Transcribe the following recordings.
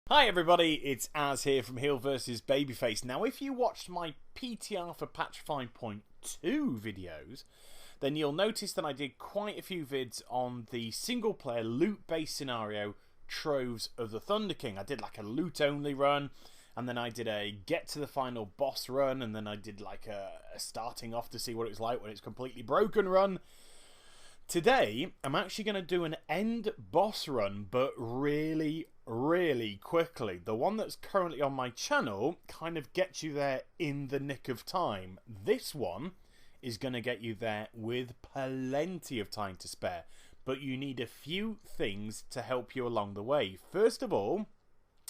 Hi everybody, it's Az here from Heel vs Babyface. Now if you watched my PTR for patch 5.2 videos, then you'll notice that I did quite a few vids on the single player loot based scenario Troves of the Thunder King. I did like a loot only run, and then I did a get to the final boss run, and then I did like a starting off to see what it's like when it's completely broken run. Today, I'm actually going to do an end boss run, but really quickly. The one that's currently on my channel kind of gets you there in the nick of time. This one is going to get you there with plenty of time to spare, but you need a few things to help you along the way. First of all,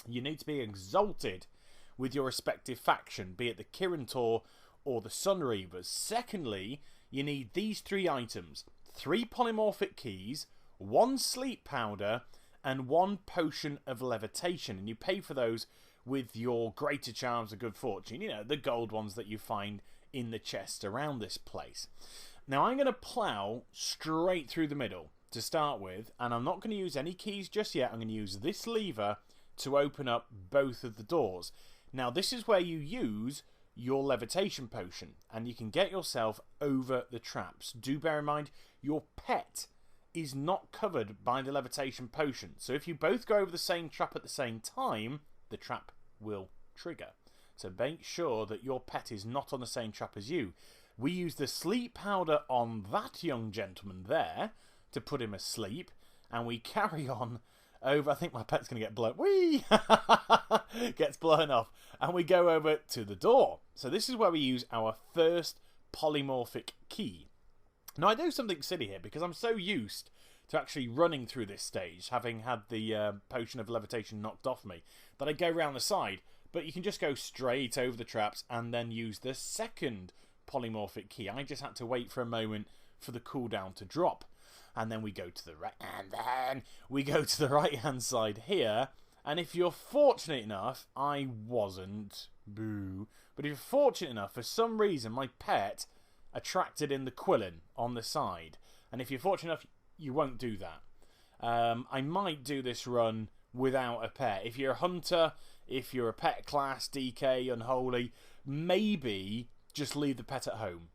you need to be exalted with your respective faction, be it the Kirin Tor or the Sun Reavers. Secondly, you need these three items: 3 polymorphic keys, 1 sleep powder, and 1 potion of levitation. And you pay for those with your greater charms of good fortune. You know, the gold ones that you find in the chests around this place. Now I'm going to plough straight through the middle to start with, and I'm not going to use any keys just yet. I'm going to use this lever to open up both of the doors. Now this is where you use your levitation potion, and you can get yourself over the traps. Do bear in mind, your pet is not covered by the levitation potion, so if you both go over the same trap at the same time, the trap will trigger. So make sure that your pet is not on the same trap as you. We use the sleep powder on that young gentleman there to put him asleep, and we carry on over. I think my pet's going to get blown. Whee! Gets blown off. And we go over to the door. So this is where we use our first polymorphic key. Now I do something silly here because I'm so used to actually running through this stage, having had the potion of levitation knocked off me, that I go round the side. But you can just go straight over the traps and then use the second polymorphic key. I just had to wait for a moment for the cooldown to drop. And then we go to the right hand side here. And if you're fortunate enough, I wasn't, boo, but if you're fortunate enough, for some reason my pet attracted in the Quillin on the side. And if you're fortunate enough, you won't do that. I might do this run without a pet. If you're a hunter, if you're a pet class, DK, unholy, maybe just leave the pet at home.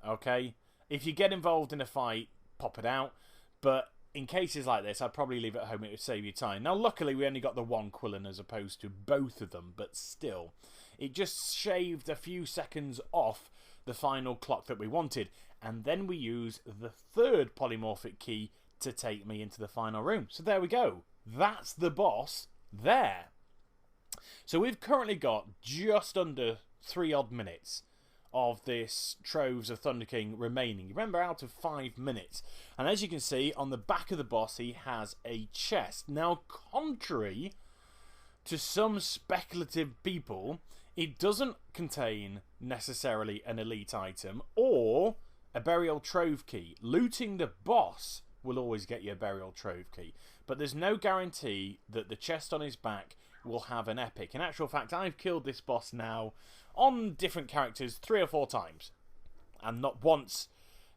Okay? If you get involved in a fight, pop it out. But in cases like this, I'd probably leave it at home. It would save you time. Now, luckily, we only got the one Quillin as opposed to both of them. But still, it just shaved a few seconds off the final clock that we wanted. And then we use the third polymorphic key to take me into the final room. So there we go. That's the boss there. So we've currently got just under 3 odd minutes of this Troves of Thunder King remaining. Remember, out of 5 minutes. And as you can see, on the back of the boss, he has a chest. Now, contrary to some speculative people, it doesn't contain necessarily an elite item or a burial trove key. Looting the boss will always get you a burial trove key, but there's no guarantee that the chest on his back will have an epic. In actual fact, I've killed this boss now on different characters 3 or 4 times, and not once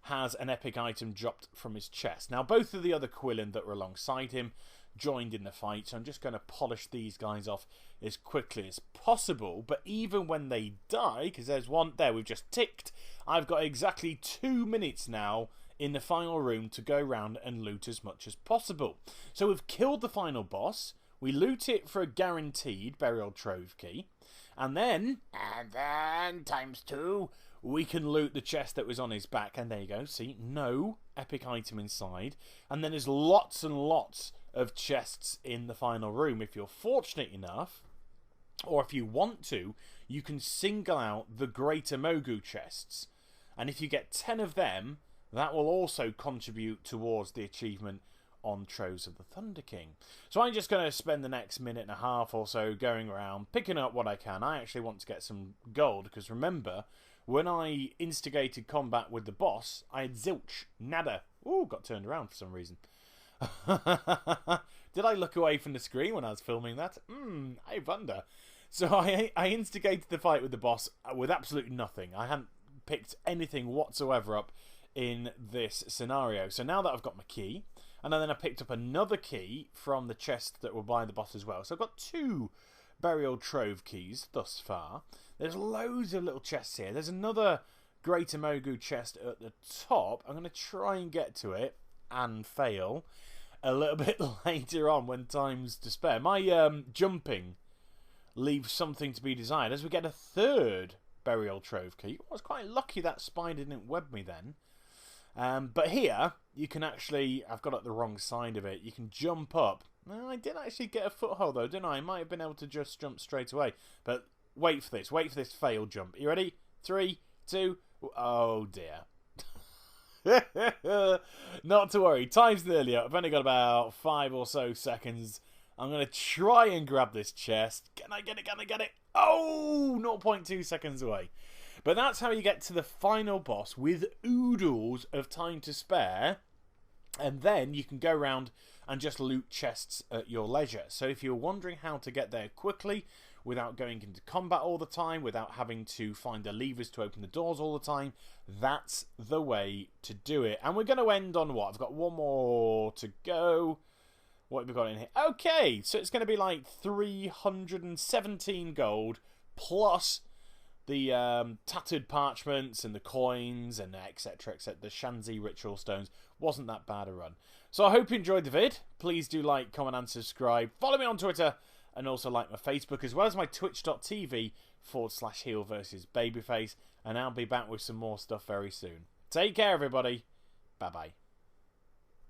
has an epic item dropped from his chest. Now, both of the other Quillin that were alongside him joined in the fight, so I'm just going to polish these guys off as quickly as possible. But even when they die, because there's one there we've just ticked, I've got exactly 2 minutes now in the final room to go around and loot as much as possible. So we've killed the final boss. We loot it for a guaranteed burial trove key. And then times 2, we can loot the chest that was on his back. And there you go. See, no epic item inside. And then there's lots and lots of chests in the final room. If you're fortunate enough, or if you want to, you can single out the greater Mogu chests. And if you get 10 of them, that will also contribute towards the achievement on Troves of the Thunder King. So I'm just going to spend the next minute and a half or so going around, picking up what I can. I actually want to get some gold, because remember, when I instigated combat with the boss, I had zilch, nada. Ooh, got turned around for some reason. Did I look away from the screen when I was filming that? I wonder. So I instigated the fight with the boss with absolutely nothing. I hadn't picked anything whatsoever up in this scenario. So now that I've got my key, And then I picked up another key from the chest that were by the boss as well. So I've got 2 burial trove keys thus far. There's loads of little chests here. There's another Greater Mogu chest at the top. I'm going to try and get to it and fail a little bit later on when time's to spare. My jumping leaves something to be desired as we get a 3rd burial trove key. I was quite lucky that spider didn't web me then. But here, you can actually... I've got it the wrong side of it. You can jump up. Well, I did actually get a foothold, though, didn't I? I might have been able to just jump straight away. But wait for this. Wait for this failed jump. You ready? 3, 2... Oh, dear. Not to worry. Time's nearly up. I've only got about 5 or so seconds. I'm going to try and grab this chest. Can I get it? Can I get it? Oh! 0.2 seconds away. But that's how you get to the final boss with oodles of time to spare. And then you can go around and just loot chests at your leisure. So if you're wondering how to get there quickly, without going into combat all the time, without having to find the levers to open the doors all the time, that's the way to do it. And we're going to end on what? I've got 1 more to go. What have we got in here? Okay, so it's going to be like 317 gold plus the tattered parchments and the coins and etc. etc. The Shanzi ritual stones. Wasn't that bad a run. So I hope you enjoyed the vid. Please do like, comment and subscribe. Follow me on Twitter and also like my Facebook as well as my twitch.tv/heel versus babyface. And I'll be back with some more stuff very soon. Take care, everybody. Bye-bye.